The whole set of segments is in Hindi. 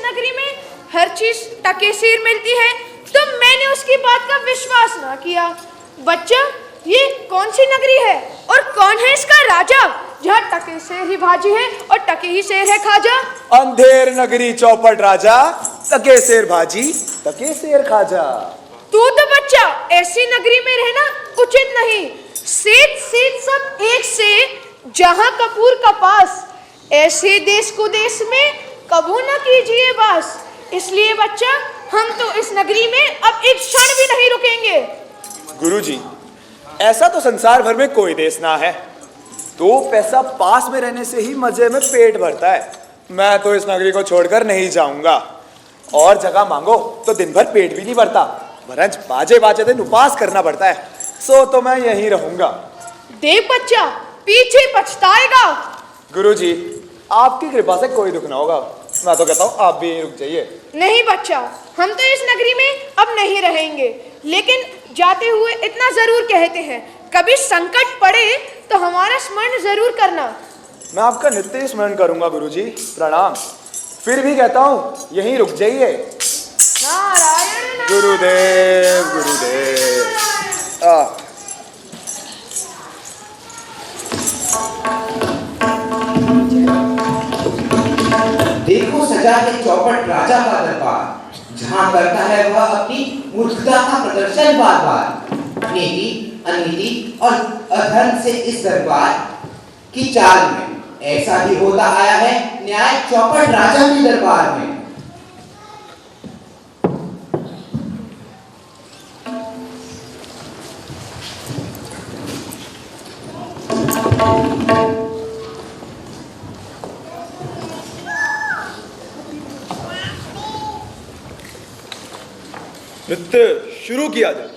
नगरी में हर चीज टकेसीर मिलती है, तो मैंने उसकी बात का विश्वास ना किया। बच्चा, ये कौन सी नगरी है और कौन है इसका राजा, जहाँ टके शेर ही भाजी है और टके ही शेर है खाजा? अंधेर नगरी चौपट राजा, टके शेर भाजी, टके शेर खाजा। तू तो बच्चा ऐसी नगरी में रहना उचित नहीं। सेठ सेठ सब एक से, जहाँ कपूर कपास, ऐसे देश को देश में कबू न कीजिए बास। इसलिए बच्चा, हम तो इस नगरी में अब एक क्षण भी नहीं रुकेंगे। गुरुजी, ऐसा तो संसार भर में कोई देश ना है। दो पैसा पास में रहने से ही मजे में पेट भरता है। मैं तो इस नगरी को छोड़कर नहीं जाऊंगा। और जगह मांगो तो दिन भर पेट भी नहीं भरता, वरंच बाजे बाजे दिन उपवास करना पड़ता है। सो तो मैं यहीं रहूंगा। देख बच्चा, पीछे पछताएगा। गुरुजी, आपकी कृपा से कोई दुख ना होगा। मैं तो कहता हूँ आप भी यहीं रुक जाइए। नहीं बच्चा, हम तो इस नगरी में अब नहीं रहेंगे, लेकिन जाते हुए इतना जरूर कहते हैं, कभी संकट पड़े तो हमारा स्मरण जरूर करना। मैं आपका नित्य ही स्मरण करूंगा गुरुजी, प्रणाम। फिर भी कहता हूँ यहीं रुक जाइए। नारायण गुरुदेव गुरुदेव। देखो सजा के चौपट राजा का दरबार, जहाँ करता है वह अपनी मूर्खता का प्रदर्शन बार बार। नीति, अनीति और अधर्म से इस दरबार की चाल में ऐसा भी होता आया है न्याय चौपट राजा के दरबार में। नृत्य शुरू किया जाए।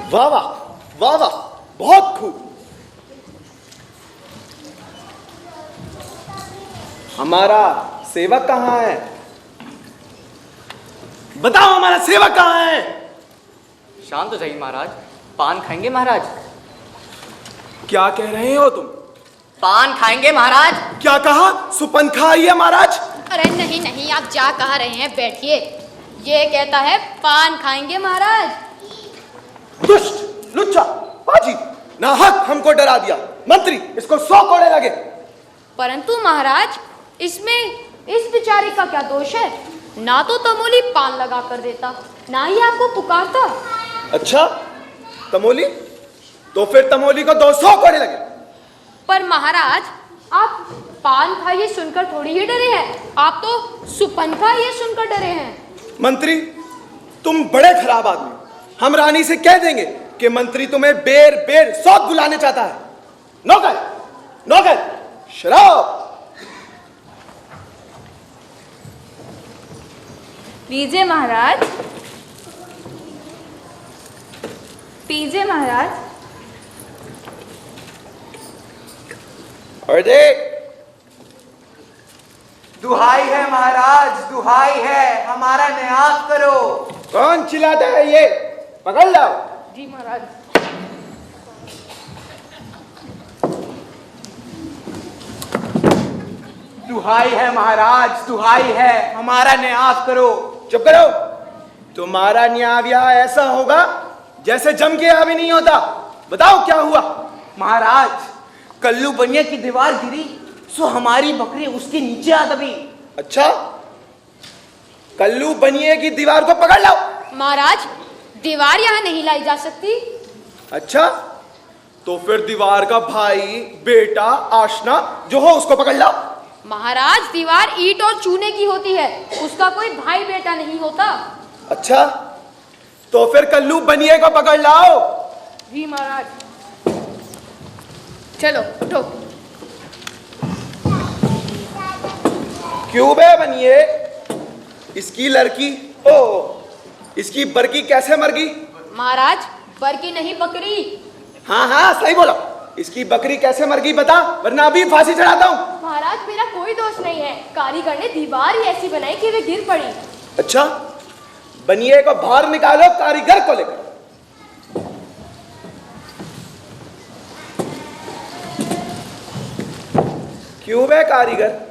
वाह वाह वाह वाह, बहुत खूब। हमारा सेवक कहाँ है? बताओ, हमारा सेवक कहाँ है? शांत हो जाइए महाराज। पान खाएंगे महाराज? क्या कह रहे हो तुम? पान खाएंगे महाराज? क्या कहा? सुपन खाइए महाराज। अरे नहीं नहीं, आप जा कहाँ रहे हैं, बैठिए। ये कहता है पान खाएंगे महाराज। दुष्ट, लुच्चा, पाजी, नाहक हमको डरा दिया। मंत्री, इसको 100 कोड़े लगे। परंतु महाराज, इसमें इस बेचारे का क्या दोष है? ना तो तमोली पान लगा कर देता, ना ही आपको पुकारता। अच्छा, तमोली? तो फिर तमोली को 200 कोड़े लगे। पर महाराज, आप पान खाइए सुनकर थोड़ी ही डरे हैं, आप तो सुपन खाइए सुनकर डरे हैं। मंत्री, तुम बड़े खराब आदमी। हम रानी से कह देंगे कि मंत्री तुम्हें बेर बेर सौत बुलाने चाहता है। नौकर, नौकर, शराब। पीजिए महाराज, पीजिए महाराज। अरे दुहाई है महाराज, दुहाई है, हमारा न्याय करो। कौन चिल्लाता है ये? पकड़ लाओ। जी महाराज। दुहाई है महाराज, दुहाई है, हमारा न्याय करो। चुप करो। तुम्हारा न्याय ऐसा होगा जैसे जम के यहाँ भी नहीं होता। बताओ क्या हुआ? महाराज, कल्लू बनिया की दीवार गिरी, सो हमारी बकरी उसके नीचे आ दबी। अच्छा, कल्लू बनिए की दीवार को पकड़ लाओ। महाराज, दीवार यहाँ नहीं लाई जा सकती। अच्छा, तो फिर दीवार का भाई, बेटा, आशना जो हो उसको पकड़ लाओ। महाराज, दीवार ईंट और चूने की होती है, उसका कोई भाई बेटा नहीं होता। अच्छा, तो फिर कल्लू बनिए को पकड़ लाओ। जी महाराज। चलो उठो। क्यों बे बनिए? इसकी लड़की ओ इसकी बरकी कैसे मर गई? महाराज बरकी नहीं बकरी। हाँ हाँ सही बोला। इसकी बकरी कैसे मर गई बता, वरना अभी फांसी चढ़ाता हूँ। महाराज मेरा कोई दोष नहीं है, कारीगर ने दीवार ही ऐसी बनाई कि वे गिर पड़ी। अच्छा, बनिए को बाहर निकालो, कारीगर को लेकर। क्यों बे कारीगर,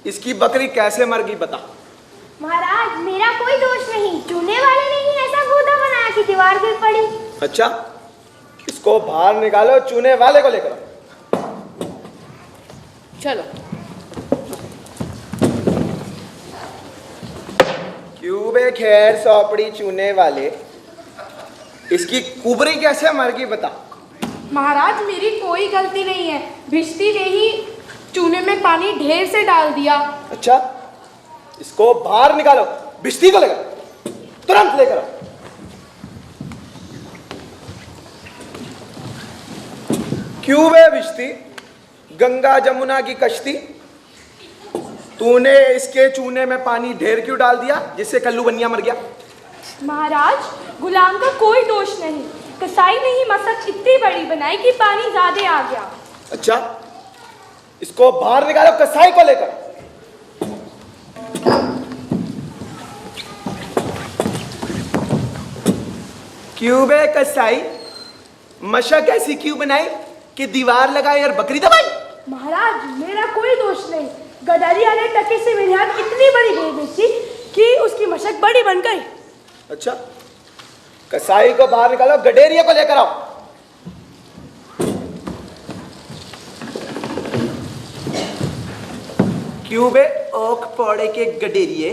इसकी बकरी कैसे मर गई बता। महाराज मेरा कोई दोष नहीं, चूने वाले ने ही ऐसा गोदा बनाया कि दीवार गिर पड़ी। अच्छा, इसको बाहर निकालो, चूने वाले को लेकर। चलो। क्यों बे खैर सौपड़ी चूने वाले, इसकी कुबरी कैसे मर गई बता। महाराज मेरी कोई गलती नहीं है, भिश्ती ने ही चूने में पानी ढेर से डाल दिया। अच्छा, इसको बाहर निकालो, भिश्ती को लेकर, तुरंत लेकर आओ। क्यों बे भिश्ती, गंगा जमुना की कश्ती, तूने इसके चूने में पानी ढेर क्यों डाल दिया जिससे कल्लू बनिया मर गया। महाराज गुलाम का कोई दोष नहीं, कसाई ने ही मशक इतनी बड़ी बनाई कि पानी ज्यादा आ गया। अच्छा, इसको बाहर निकालो, कसाई को लेकर। क्यों बे कसाई, मशक ऐसी क्यों बनाई कि दीवार लगाई और बकरी दबाई। महाराज मेरा कोई दोष नहीं, गडरिया ने टके से मेरे हाथ इतनी बड़ी भेड़ बेची कि उसकी मशक बड़ी बन गई। अच्छा, कसाई को बाहर निकालो, गडेरिया को लेकर आओ। क्यों बे ओख पौड़े के गडेरिए,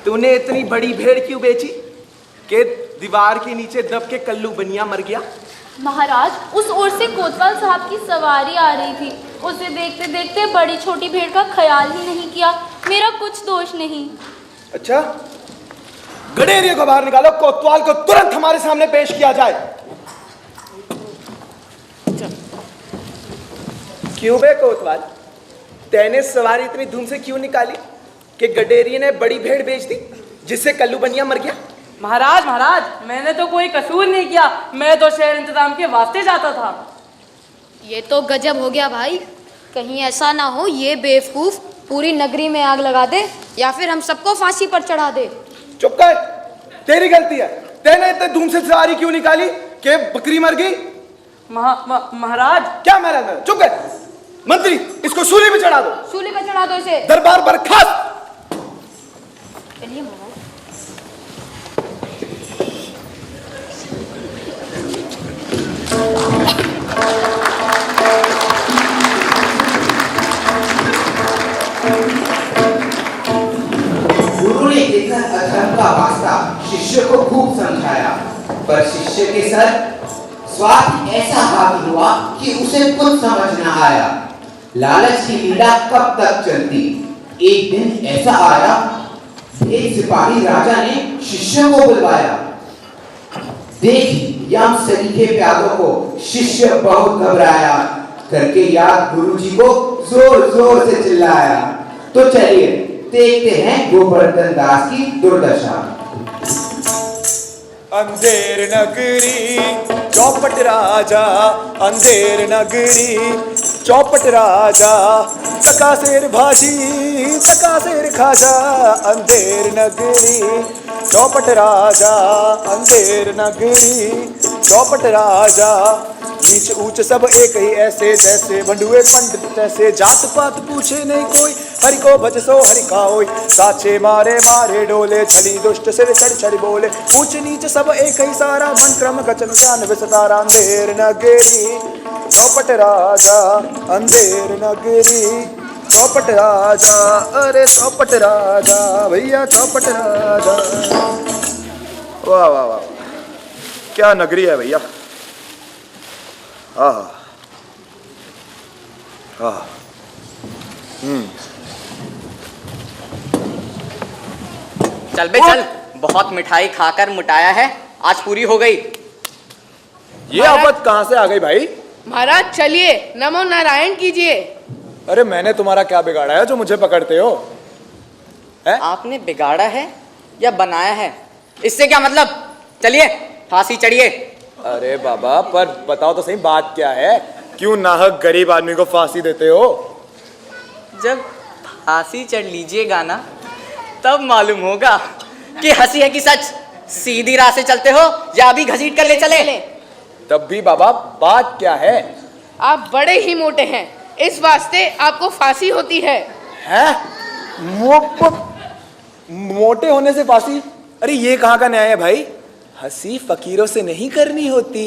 तूने इतनी बड़ी भेड़ क्यों बेची कि दीवार के नीचे दब के कल्लू बनिया मर गया। महाराज उस ओर से कोतवाल साहब की सवारी आ रही थी, उसे देखते देखते बड़ी छोटी भेड़ का ख्याल ही नहीं किया, मेरा कुछ दोष नहीं। अच्छा, गडेरिया को बाहर निकालो, कोतवाल को तुरंत हमारे सामने पेश किया जाए। क्यों बे कोतवाल, तैने सवारी इतनी धूम से क्यों निकाली कि गडेरिया ने बड़ी भेड़ बेच दी जिससे कल्लू बनिया मर गया। महाराज महाराज मैंने तो कोई कसूर नहीं किया, मैं तो शहर इंतजाम के वास्ते जाता था। ये तो गजब हो गया भाई, कहीं ऐसा ना हो ये बेवकूफ पूरी नगरी में आग लगा दे या फिर हम सबको फांसी पर चढ़ा दे। चुप कर, तेरी गलती है, तैने इतने धूम से सवारी क्यों निकाली कि बकरी मर गई। महाराज क्या महाराज, चुप कर। मंत्री, इसको सूली पे चढ़ा दो। सूली पे चढ़ा दो इसे। दरबार बर्खास्त। चलिए महाराज। गुरु ने देखकर अधर्म का वास्ता शिष्य को खूब समझाया, पर शिष्य के सर स्वार्थ ऐसा हावी हुआ कि उसे कुछ समझ न आया। लालच की लीला कब तक चलती। एक दिन ऐसा आया, एक सिपाही राजा ने शिष्य को बुलवाया। देखी यम सरीखे प्यादों को शिष्य बहुत घबराया, करके याद गुरुजी को जोर जोर से चिल्लाया। तो चलिए देखते हैं गोवर्धन दास की दुर्दशा। अंधेर नगरी चौपट राजा, अंधेर नगरी चौपट राजा, चका शेर भाजी चका शेर खाजा। अंधेर नगरी चौपट राजा, अंधेर नगरी चौपट राजा। नीच ऊंच सब एक ही ऐसे जैसे, भंडुए पंडित जैसे, जात पात पूछे नहीं कोई, हरि को भज सो हरि का होय। साचे मारे मारे डोले, छली दुष्ट सिर चढ़ चढ़ बोले। ऊंच नीच सब एक ही सारा, मन क्रम गचन जान विस्तारा। अंधेर नगरी चौपट राजा, अंधेर नगरी चौपट राजा। अरे चौपट राजा भैया, चौपट राजा। वाह वाह वाह, क्या नगरी है भैया। आहा, आहा, चल बे चल, बहुत मिठाई खाकर मुटाया है, आज पूरी हो गई। ये आफत कहाँ से आ गई भाई। महाराज चलिए, नमो नारायण कीजिए। अरे मैंने तुम्हारा क्या बिगाड़ा है जो मुझे पकड़ते हो। है? आपने बिगाड़ा है या बनाया है, इससे क्या मतलब? चलिए फांसी चढ़िए। अरे बाबा, पर बताओ तो सही बात क्या है? क्यों नाहक गरीब आदमी को फांसी देते हो? जब फांसी चढ़ लीजिएगा ना, तब मालूम होगा कि हंसी है कि सच। सीधी राह से चलते हो या अभी घसीट कर ले चले? तब भी बाबा बात क्या है? आप बड़े ही मोटे हैं, इस वास्ते आपको फांसी होती है। हैं? मोटे होने से फांसी? अरे ये कहाँ का न्याय है भाई? हंसी फकीरों से नहीं करनी होती।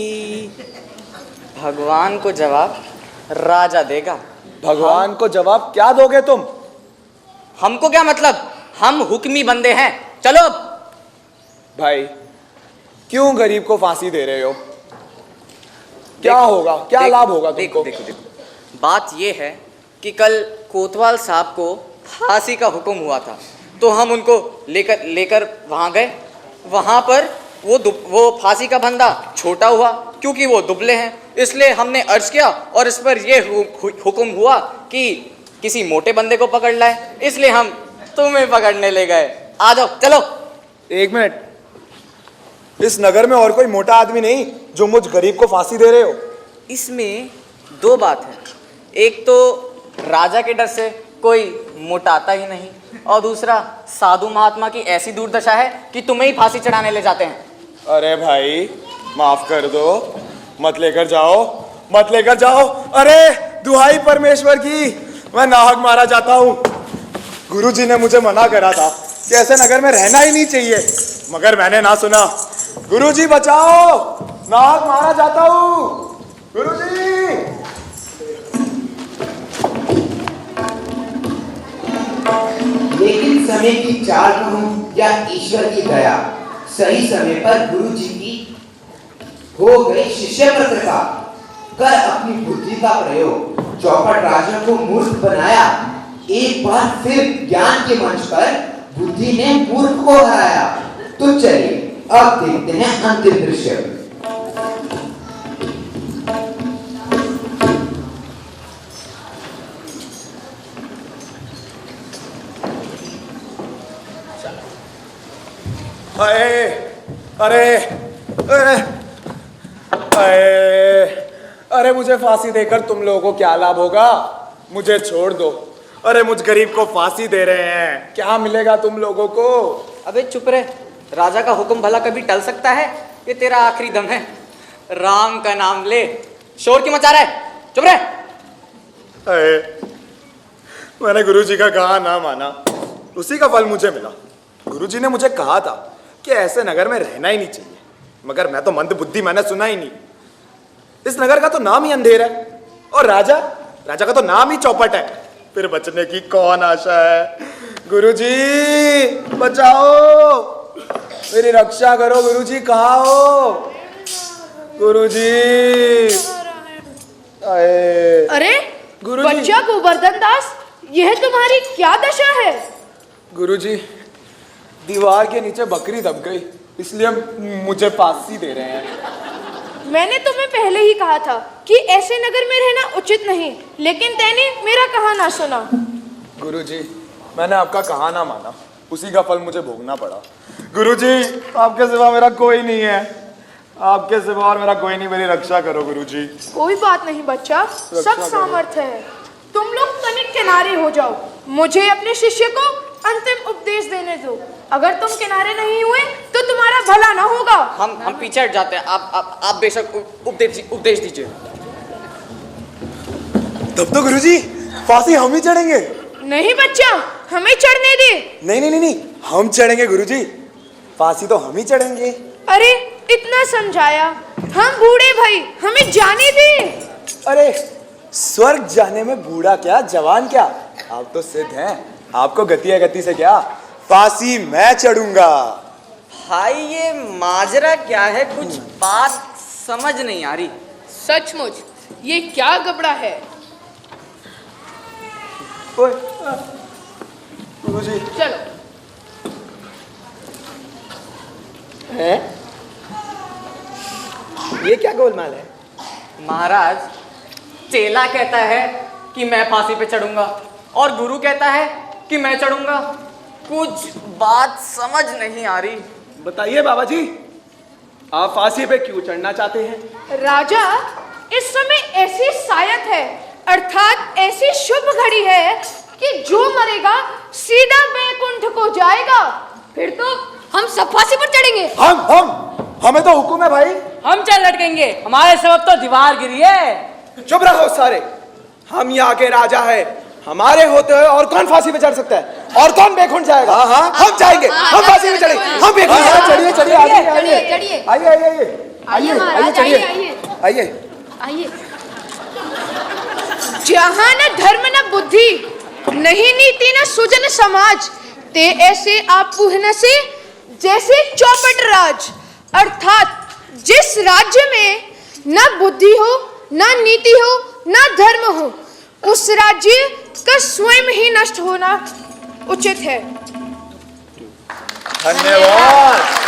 भगवान को जवाब राजा देगा। भगवान को जवाब क्या दोगे तुम? हमको क्या मतलब, हम हुक्मी बंदे हैं। चलो अब। भाई क्यों गरीब को फांसी दे रहे हो? क्या होगा, क्या लाभ होगा तुमको? देखो, बात ये है कि कल कोतवाल साहब को फांसी का हुक्म हुआ था, तो हम उनको लेकर वहां गए। वहां पर वो फांसी का फंदा छोटा हुआ, क्योंकि वो दुबले हैं। इसलिए हमने अर्ज किया और इस पर ये हुक्म हुआ कि किसी मोटे बंदे को पकड़ लाए, इसलिए हम तुम्हें पकड़ने ले गए। आ जाओ, चलो। एक मिनट, इस नगर में और कोई मोटा आदमी नहीं जो मुझ गरीब को फांसी दे रहे हो? इसमें दो बात है, एक तो राजा के डर से कोई मोटाता ही नहीं, और दूसरा साधु महात्मा की ऐसी दुर्दशा है कि तुम्हें ही फांसी चढ़ाने ले जाते हैं। अरे भाई माफ कर दो, मत लेकर जाओ, मत लेकर जाओ। अरे दुहाई परमेश्वर की, मैं नाहक मारा जाता हूँ। गुरुजी ने मुझे मना करा था कि ऐसे नगर में रहना ही नहीं चाहिए, मगर मैंने ना सुना। गुरुजी बचाओ, नाहक मारा जाता हूँ। गुरुजी! लेकिन समय की चाल कहूं या ईश्वर की दया, सही समय पर गुरु जी की हो गई शिष्य पर कृपा, कर अपनी बुद्धि का प्रयोग चौपट राजा को मूर्ख बनाया। एक बार फिर ज्ञान के मंच पर बुद्धि ने मूर्ख को हराया। तो चलिए अब देखते हैं अंतिम दृश्य। अरे अरे अरे अरे मुझे फांसी देकर तुम लोगों को क्या लाभ होगा? मुझे छोड़ दो। अरे मुझ गरीब को फांसी दे रहे हैं, क्या मिलेगा तुम लोगों को? अबे चुप रहे, राजा का हुक्म भला कभी टल सकता है? ये तेरा आखिरी दम है, राम का नाम ले। शोर क्यों मचा रहा है? चुप रहे। मैंने गुरुजी का कहा ना माना, उसी का फल मुझे मिला। गुरुजी ने मुझे कहा था कि ऐसे नगर में रहना ही नहीं चाहिए, मगर मैं तो मंद बुद्धि, मैंने सुना ही नहीं। इस नगर का तो नाम ही अंधेर है, और राजा का तो नाम ही चौपट है। फिर बचने की कौन आशा है? गुरुजी बचाओ, मेरी रक्षा करो। गुरुजी कहाँ हो? गुरुजी! अरे गुरुजी! बच्चा गोवर्धन दास, यह तुम्हारी क्या दशा है? गुरुजी, दीवार के नीचे बकरी दब गई, इसलिए मुझे फांसी दे रहे हैं। मैंने तुम्हें पहले ही कहा था कि ऐसे नगर में रहना उचित नहीं, लेकिन तैने मेरा कहा ना सुना। गुरुजी, मैंने आपका कहा ना माना, उसी का फल मुझे भोगना पड़ा। गुरुजी, आपके सिवा मेरा कोई नहीं है, आपके सिवा और मेरा कोई नहीं, मेरी रक्षा करो गुरुजी। कोई बात नहीं बच्चा, सब सामर्थ्य है। तुम लोग तनिक किनारे हो जाओ, मुझे अपने शिष्य को अंतिम उपदेश देने दो। अगर तुम किनारे नहीं हुए तो तुम्हारा भला ना होगा। हम पीछे हट जाते हैं, आप बेशक उपदेश दीजिए। तब तो गुरुजी फांसी हम ही चढ़ेंगे। नहीं बच्चा, हमें चढ़ने दे। नहीं, हम चढ़ेंगे गुरुजी, फांसी तो हम ही चढ़ेंगे। अरे इतना समझाया, हम बूढ़े भाई, हमें जाने दे। अरे स्वर्ग जाने में बूढ़ा क्या जवान क्या, आप तो सिद्ध हैं, आपको गति है, गति से क्या, फांसी मैं चढ़ूंगा। भाई ये माजरा क्या है, कुछ बात समझ नहीं आ रही। सचमुच ये क्या गबड़ा है? ओए गुरुजी, चलो। है ये क्या गोलमाल है? महाराज, चेला कहता है कि मैं फांसी पे चढ़ूंगा और गुरु कहता है कि मैं चढ़ूंगा। कुछ बात समझ नहीं आ रही। बताइए बाबा जी, आप फांसी पे क्यों चढ़ना चाहते हैं? राजा, इस समय ऐसी सायत है, अर्थात ऐसी शुभ घड़ी है कि जो मरेगा सीधा बैकुंठ को जाएगा। फिर तो हम सब फांसी पर चढ़ेंगे। हमें तो हुक्म है भाई। हम चल लटकेंगे, हमारे सबब तो दीवार गिरी है। चुप रहो सारे, हम यहाँ के राजा है, हमारे होते हुए और कौन फांसी पे चढ़ सकता है और कौन बेखुंड जाएगा? हम जाएंगे, हम फांसी पे चढ़ेंगे, हम बेखुंड जाएंगे। चढ़िए चढ़िए, आइए आइए आइए आइए, चढ़िए आइए आइए। जहाँ न धर्म न बुद्धि, नहीं नीति न सुजन समाज, ते ऐसे आप पुहन से जैसे चौपट राज। अर्थात जिस राज्य में न बुद्धि हो, न नीति हो, न धर्म हो, उस राज्य का स्वयं ही नष्ट होना उचित है। धन्यवाद।